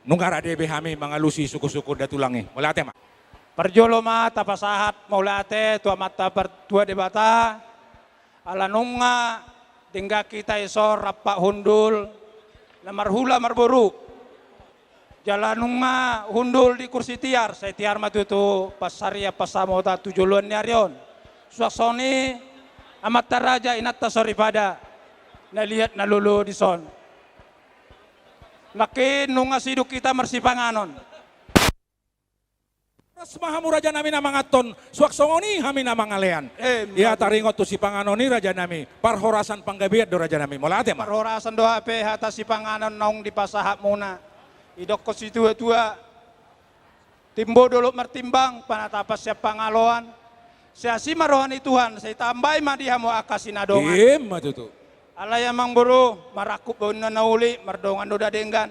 Nungara debe hami mangalusi suku-suku datulangi. Mulate ma. Perjolo ma tapasahat maulate tua mata pertua debata alanunga tingga kita isor rapak hundul lamar hula marburu jalanunga hundul di kursi tiar saya tiar matutu pasaria pasamota tujuluan nyarion suaksoni amat taraja inat tasori pada nalihat nalulu di son laki nunga siduk kita mersipanganon Mahamu raja nami na mga ton, suaksongoni hami na mga lean. Ya taringot to si panganoni raja nami, parhorasan panggabiat do raja nami. Mulate ma. Parhorasan do hape hata si panganon nong dipasahap muna. Idok ko si tua-tua. Timbo dulu mertimbang, panatapas siya pangaloan. Siya si marohani Tuhan, saya tambay madihamu akasinadongan. Im matutu. Alay amang buru, marakup bawin na nauli, mardongan do dadenggan.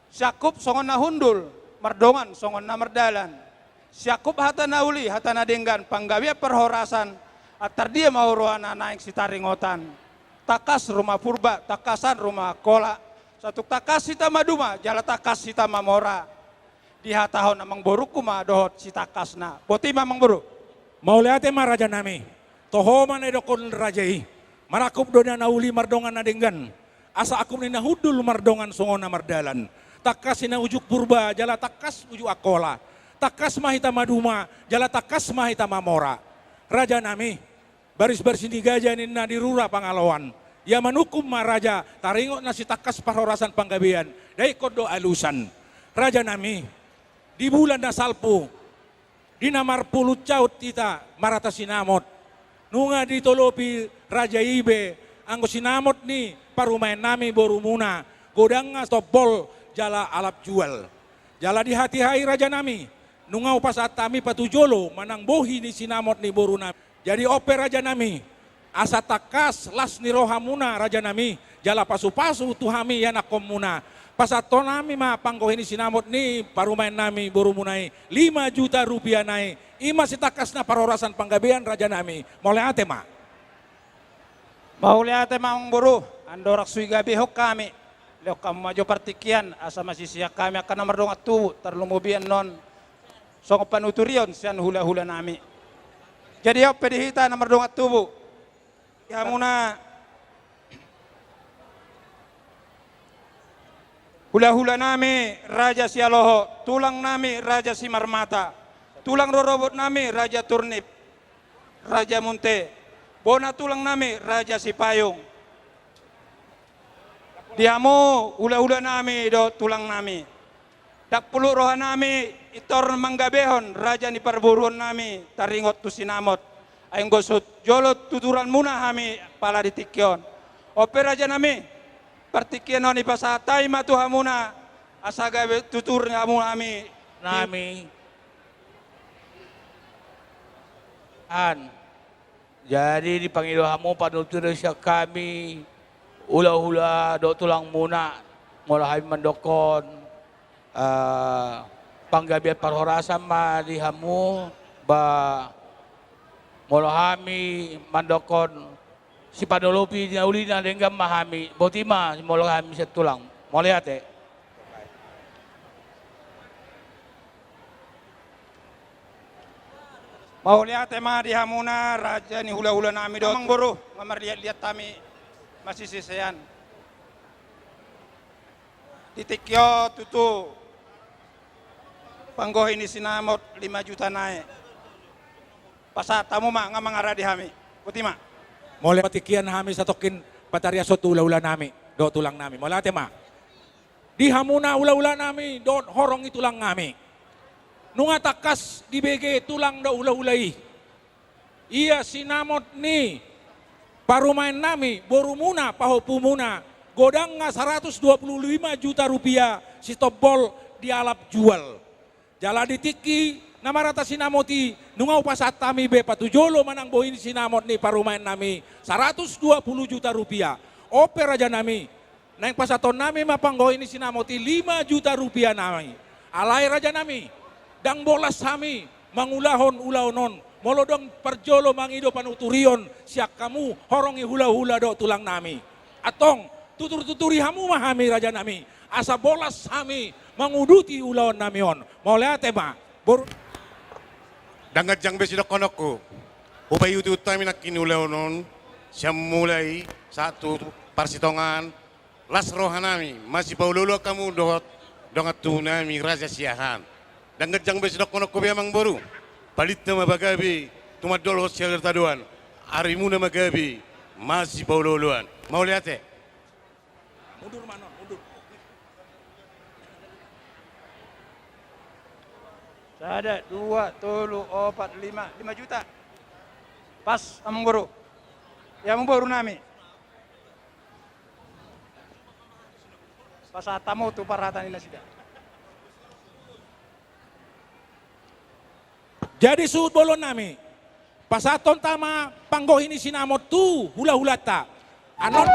Syakup songon na hundul, mardongan songon na merdalan. Siakup hata nauli, hata nadenggan, panggawia perhorasan, atar dia mau ruana naik si taringotan. Takas rumah purba, takasan rumah kola. Satu takas sita maduma, jala takas sita mamora. Di hatahon amang boru kuma dohot si takasna. Boti mamang boru. Mau lihat ma raja nami. Tohoman edokon rajai. Marakup donya nauli mardongan nadenggan. Asa akum ni nahudul mardongan songon na mardalan. Takas ina ujuk purba, jala takas ujuk akola. Takas mahita maduma, jala takas mahita mamora. Raja nami, baris-baris ini gajah ini na dirura pangalawan. Ya manukum ma raja, taringot na si takas parhorasan panggabian. Dai kodo alusan. Raja nami, di bulan na salpo, di namar pulut caut kita, marata sinamot. Nunga ditolopi raja ibe, anggo sinamot ni parumain nami boru muna. Godanga topol jala alap jual. Jala di hati-hai raja nami. Nungau pas atami patujolo manang bohi ni sinamot ni boru nami. Jadi ope raja nami. Asa takas las ni rohamuna raja nami. Jala pasu-pasu tuhami yanakom muna. Pas ato nami ma panggohi ni sinamot ni parumain nami boru munai 5 juta rupiah nai. Ima si takas na parorasan panggabian raja nami. Mulai ate ma. Mauli ate mang boru, andorak sui gabi hok kami. Leo kamu maju partikian asa masih siak kami akan nomor dong atu terlumubian non. Songo panuturion sian hula-hula nami. Jadi apa dihita nomor dongat tubuh. Ya muna hula-hula nami Raja Sialoho, tulang nami Raja Simarmata, tulang rorobot nami Raja Turnip, Raja Munte, bona tulang nami Raja Sipayung. Diamo hula-hula nami do tulang nami. Tak perlu rohan nami itor manggabehon raja ni perburuan nami taringot tu sinamot aing gosut jolot tuturan muna kami pala ditikyon ope raja nami partikian ni pasatai matu hamuna asaga tutur ngamu nami jadi dipanggil hamu panutur siya kami ula-ula do tulang muna mulai mendokon panggabiat parhorasan ma dihamu ba molohami mandokon si padolopi nauli na denggam mahami botima molohami sa tulang moliate mau lihat ma dihamuna raja ni hula-hula nami do mangguru ngamar lihat kami masih sisean titikyo tutu panggoh ini sinamot 5 juta naik. Pasat tamu mak ngamang arah di hami. Putih mak. Mulai patikian hami sa tokin patarya so ula-ula nami. Do tulang nami. Mulate ma. Di hamuna ula-ula nami. Do horong itulang nami. Nunga takas di BG tulang do ula-ulai. Iya sinamot ni. Parumain nami. Boru muna pahopu muna. Godang nga 125 juta rupiah. Si tobol di alap jual. Jala ditiki namarata sinamoti nungau pasat tami be patujolo manang bohin sinamot ni parumain nami 120 juta rupiah. Ope raja nami. Naing pasaton nami mapanggohin ni sinamoti 5 juta rupiah nami. Alay raja nami. Dang bolas kami mangulahon ulaonon. Molodong perjolo mangido panuturion siak kamu horongi hula-hula do tulang nami. Atong tutur-tuturi hamu mahami raja nami. asa bolas kami menguduti ulawan namion. Mau lihat tema, bor Dangat jang besi dokonoko. Upay uti utami nak kinulaonon. Siya mulai satu parsitongan. Las rohanami. Masih paulolo kamu dot. Dongat tunami raja siahan. Dangat jang besi dokonoko biamang boru. Palit nama bagabi. Tumadol siya taduan. Arimu nama gabi. Masih pauloloan. Mau lihat eh? mundur manon, mundur. Sada, 2, 3, 4, 5 juta. Pas, amang boro. Ya amang boro nami. Pas atamo tu paratan ina sida. Jadi suut bolon nami. Pasaton tama panggoh ini sinamot tu hula-hulata. Anon